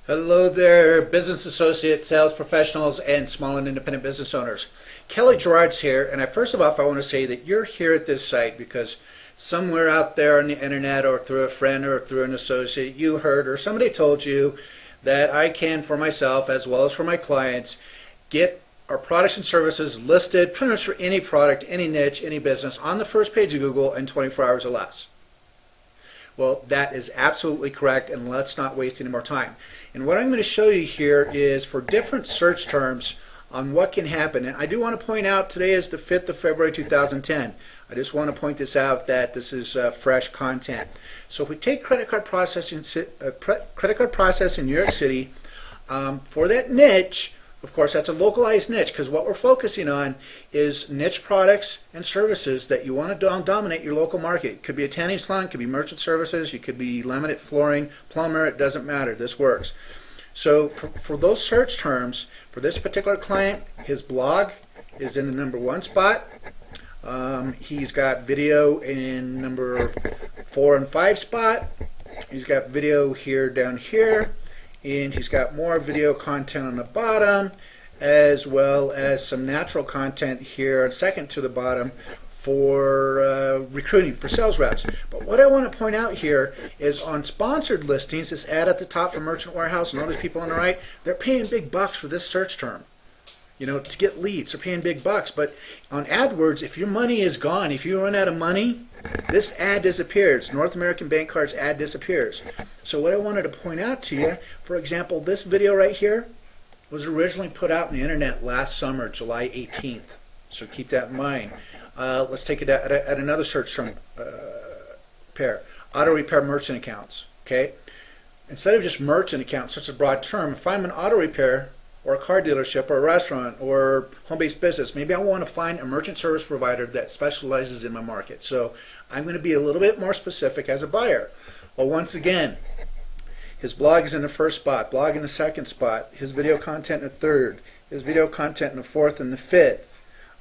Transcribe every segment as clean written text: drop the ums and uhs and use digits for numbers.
Hello there, business associates, sales professionals, and small and independent business owners. Kelly Gerards here, and first of all, I want to say that you're here at this site because somewhere out there on the internet or through a friend or through an associate, you heard or somebody told you that I can, for myself as well as for my clients, get our products and services listed pretty much for any product, any niche, any business on the first page of Google in 24 hours or less. Well, that is absolutely correct, and let's not waste any more time. And what I'm going to show you here is for different search terms on what can happen. And I do want to point out today is the 5th of February 2010. I just want to point this out that this is fresh content. So if we take credit card processing in New York City, for that niche, of course, that's a localized niche because what we're focusing on is niche products and services that you want to dominate your local market. It could be a tanning salon, it could be merchant services, you could be laminate flooring, plumber, it doesn't matter. This works. So for those search terms, for this particular client, his blog is in the #1 spot. He's got video in number 4 and 5 spot. He's got video here down here. And he's got more video content on the bottom, as well as some natural content here, second to the bottom, for recruiting, for sales reps. But what I want to point out here is on sponsored listings, this ad at the top for Merchant Warehouse and all these people on the right, they're paying big bucks for this search term. You know, to get leads, they're paying big bucks. But on AdWords, if your money is gone, if you run out of money, this ad disappears. North American Bank Card's ad disappears. So what I wanted to point out to you, for example, this video right here was originally put out on the internet last summer, July 18th. So keep that in mind. Let's take it at another search term pair. Auto repair merchant accounts. Okay. Instead of just merchant accounts, such a broad term, if I'm an auto repair or a car dealership or a restaurant or home-based business, maybe I want to find a merchant service provider that specializes in my market. So I'm going to be a little bit more specific as a buyer. Well, once again, his blog is in the 1st spot, blog in the 2nd spot, his video content in the 3rd, his video content in the 4th and the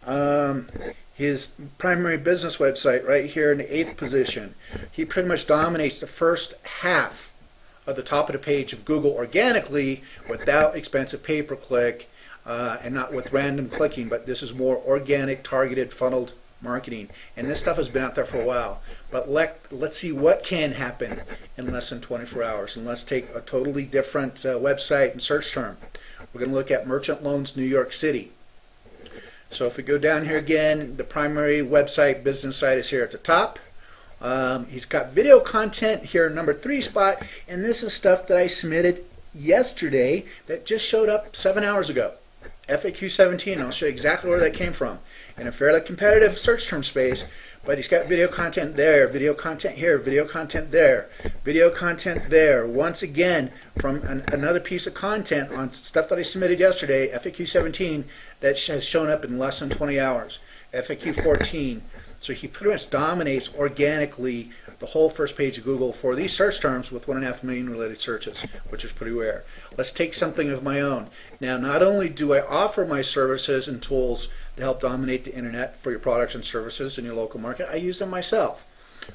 5th. His primary business website right here in the 8th position. He pretty much dominates the first half at the top of the page of Google organically without expensive pay-per-click and not with random clicking, but this is more organic, targeted, funneled marketing. And this stuff has been out there for a while. But let's see what can happen in less than 24 hours. And let's take a totally different website and search term. We're going to look at Merchant Loans New York City. So if we go down here again, the primary website business site is here at the top. He's got video content here in number 3 spot, and this is stuff that I submitted yesterday that just showed up 7 hours ago. FAQ 17, I'll show you exactly where that came from. In a fairly competitive search term space, but he's got video content there, video content here, video content there, video content there. Once again, from another piece of content on stuff that I submitted yesterday, FAQ 17, that has shown up in less than 20 hours. FAQ 14. So he pretty much dominates organically the whole first page of Google for these search terms with 1.5 million related searches, which is pretty rare. Let's take something of my own. Now, not only do I offer my services and tools to help dominate the internet for your products and services in your local market, I use them myself.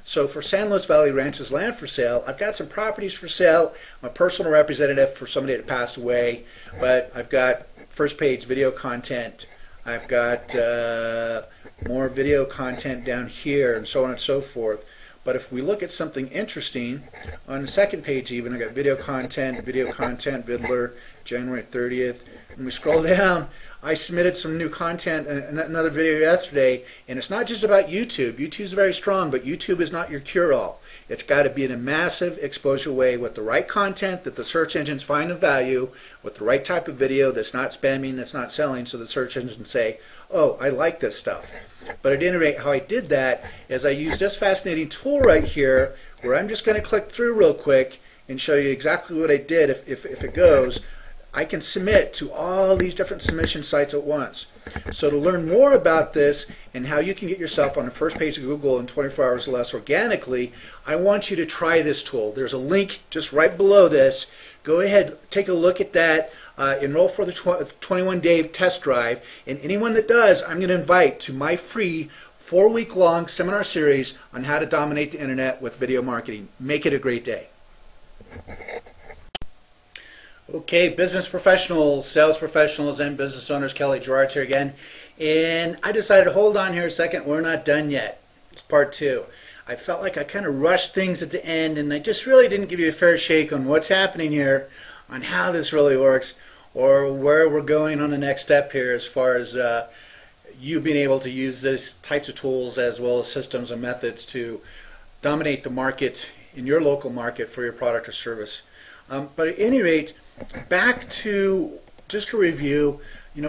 So for San Luis Valley Ranch's land for sale, I've got some properties for sale. I'm a personal representative for somebody that passed away, but I've got first page video content. I've got more video content down here and so on and so forth. But if we look at something interesting, on the 2nd page even, I got video content, Vidler, January 30th. And we scroll down, I submitted some new content, another video yesterday, and it's not just about YouTube. YouTube's very strong, but YouTube is not your cure-all. It's got to be in a massive exposure way with the right content that the search engines find of value, with the right type of video that's not spamming, that's not selling, so the search engines say, oh, I like this stuff. But at any rate, how I did that is I used this fascinating tool right here where I'm just going to click through real quick and show you exactly what I did if it goes. I can submit to all these different submission sites at once. So to learn more about this and how you can get yourself on the first page of Google in 24 hours or less organically, I want you to try this tool. There's a link just right below this. Go ahead, take a look at that. Enroll for the 21-day test drive. And anyone that does, I'm going to invite to my free 4-week-long seminar series on how to dominate the internet with video marketing. Make it a great day. Okay, business professionals, sales professionals, and business owners, Kelly Gerards here again. And I decided to hold on here a second. We're not done yet. It's part two. I felt like I kind of rushed things at the end, and I just really didn't give you a fair shake on what's happening here, on how this really works, or where we're going on the next step here as far as you being able to use these types of tools as well as systems and methods to dominate the market in your local market for your product or service. But at any rate, back to just a review,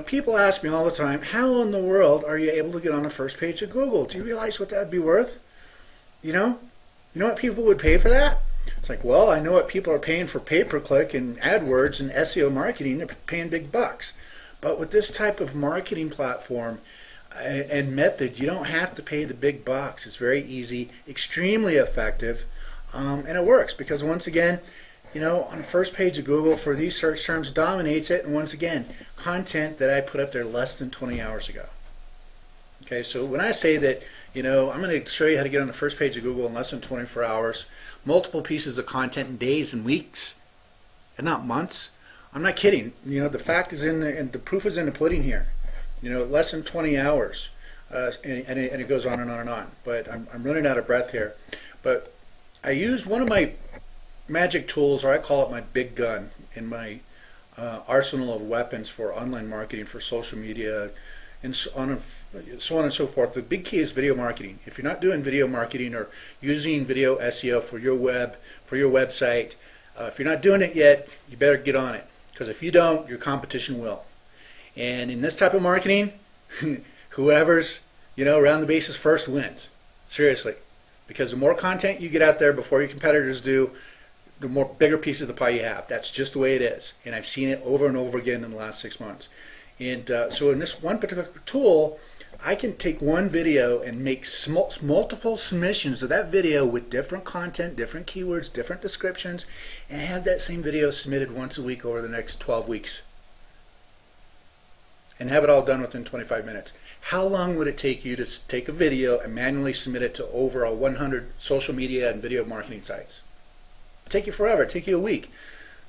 people ask me all the time, how in the world are you able to get on the first page of Google? Do you realize what that would be worth? You know what people would pay for that? It's like, well, I know what people are paying for pay-per-click and AdWords and SEO marketing. They're paying big bucks. But with this type of marketing platform and method, you don't have to pay the big bucks. It's very easy, extremely effective, and it works because once again, on the first page of Google for these search terms dominates it, and once again, content that I put up there less than 20 hours ago. Okay, so when I say that, I'm going to show you how to get on the first page of Google in less than 24 hours, multiple pieces of content in days and weeks, and not months, I'm not kidding. The fact is in the, and the proof is in the pudding here. Less than 20 hours, and it goes on and on and on. But I'm running out of breath here. But I used one of my magic tools, or I call it my big gun, in my arsenal of weapons for online marketing, for social media, and so on and so forth. The big key is video marketing. If you're not doing video marketing or using video SEO for your website, if you're not doing it yet, you better get on it. Because if you don't, your competition will. And in this type of marketing, whoever's around the bases first wins. Seriously. Because the more content you get out there before your competitors do, the more bigger piece of the pie you have. That's just the way it is. And I've seen it over and over again in the last 6 months. And so in this one particular tool, I can take one video and make multiple submissions of that video with different content, different keywords, different descriptions, and have that same video submitted once a week over the next 12 weeks. And have it all done within 25 minutes. How long would it take you to take a video and manually submit it to over 100 social media and video marketing sites? It'd take you forever. It'd take you a week.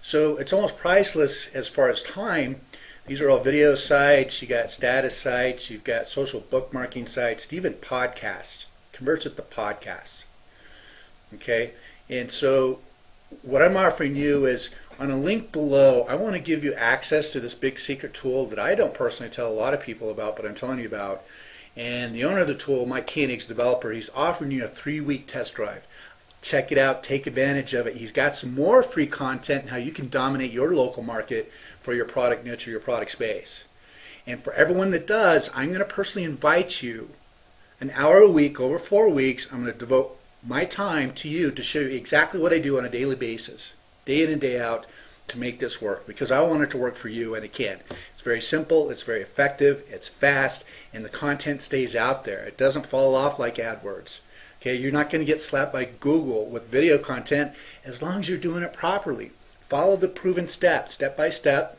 So it's almost priceless as far as time. These are all video sites. You got status sites. You've got social bookmarking sites. Even podcasts. Converts it to podcasts. Okay? And so what I'm offering you is on a link below, I want to give you access to this big secret tool that I don't personally tell a lot of people about, but I'm telling you about. And the owner of the tool, Mike Koenig's developer, he's offering you a 3-week test drive. Check it out. Take advantage of it. He's got some more free content on how you can dominate your local market for your product niche or your product space. And for everyone that does, I'm going to personally invite you an hour a week over 4 weeks. I'm going to devote my time to you to show you exactly what I do on a daily basis, day in and day out, to make this work, because I want it to work for you, and it can. It's very simple, it's very effective, it's fast, and the content stays out there. It doesn't fall off like AdWords. Okay, you're not going to get slapped by Google with video content as long as you're doing it properly. Follow the proven steps, step by step.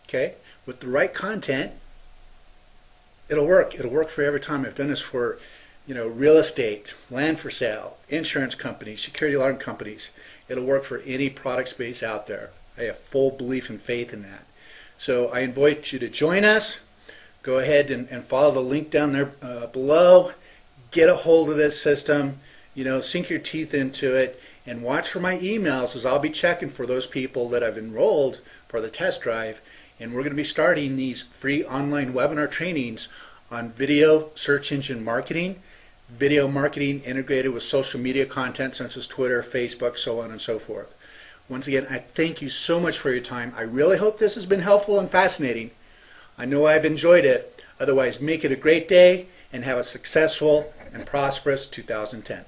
Okay, with the right content, it'll work. It'll work for every time. I've done this for, real estate, land for sale, insurance companies, security alarm companies. It'll work for any product space out there. I have full belief and faith in that. So I invite you to join us. Go ahead and follow the link down there below. Get a hold of this system, sink your teeth into it, and watch for my emails, as I'll be checking for those people that I've enrolled for the test drive. And we're going to be starting these free online webinar trainings on video search engine marketing, video marketing integrated with social media content such as Twitter, Facebook, so on and so forth. Once again, I thank you so much for your time. I really hope this has been helpful and fascinating. I know I've enjoyed it. Otherwise, make it a great day and have a successful and prosperous 2010.